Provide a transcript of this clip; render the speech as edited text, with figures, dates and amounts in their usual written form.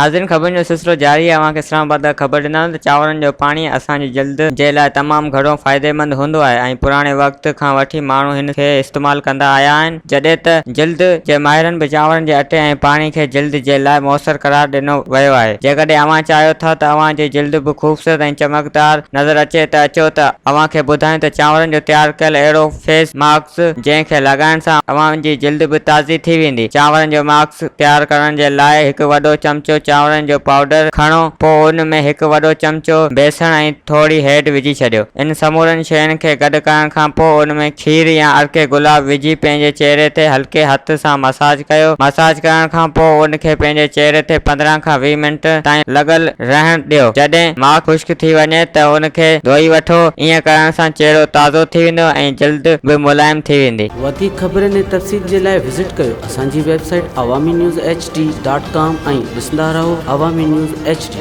नाज़रीन, ख़बर जो सिलसिलो जारी है। अव्हांखे इस्लामाबाद ख़बर ॾिना त चांवरनि जो पाणी असांजी जल्द जे लाइ तमामु घणो फ़ाइदेमंद हूंदो आहे ऐं पुराणे वक़्त खां वठी माण्हू हिन खे इस्तेमालु कंदा आया आहिनि। जॾहिं त जल्द जे माहिरनि बि चांवरनि जे अटे ऐं पाणी खे जल्द जे लाइ मौसर करार ॾिनो वियो आहे। जेकॾहिं अव्हां चाहियो था त अव्हांजी जल्द बि ख़ूबसूरत ऐं चमकदार नज़र अचे त अचो त अव्हांखे ॿुधायूं त चांवरनि जो तयारु कयल अहिड़ो फेस मास्क जंहिंखे लॻाइण सां अव्हांजी जल्द बि ताज़ी थी वेंदी। चांवरनि जो मास्क तयारु करण जे लाइ हिकु वॾो चमचो चांवरनि जो पाउडर खणो, पोइ उन में हिकु वॾो चमचो बेसण ऐं थोरी हैड विझी छॾियो। इन समूरनि शयुनि खे गॾु करण खां पोइ उन में खीर या अर्के गुलाब विझी पंहिंजे चेहरे ते हल्के हथ सां मसाज कयो। मसाज करण खां पोइ उन खे पंहिंजे चेहरे ते 15 खां 20 मिंट ताईं लॻल रहण ॾियो। जॾहिं मास्क ख़ुश्क थी वञे त उन खे धोई वठो। ईअं करण सां चेहरो ताज़ो थी वेंदो ऐं जल्द बि मुलायम थी वेंदी। वधीक ख़बरनि ऐं तफ़सील जे लाइ विज़िट कयो असांजी वेबसाइट awami news hd.com ऐं ॾिसंदा रहो Awami News HD।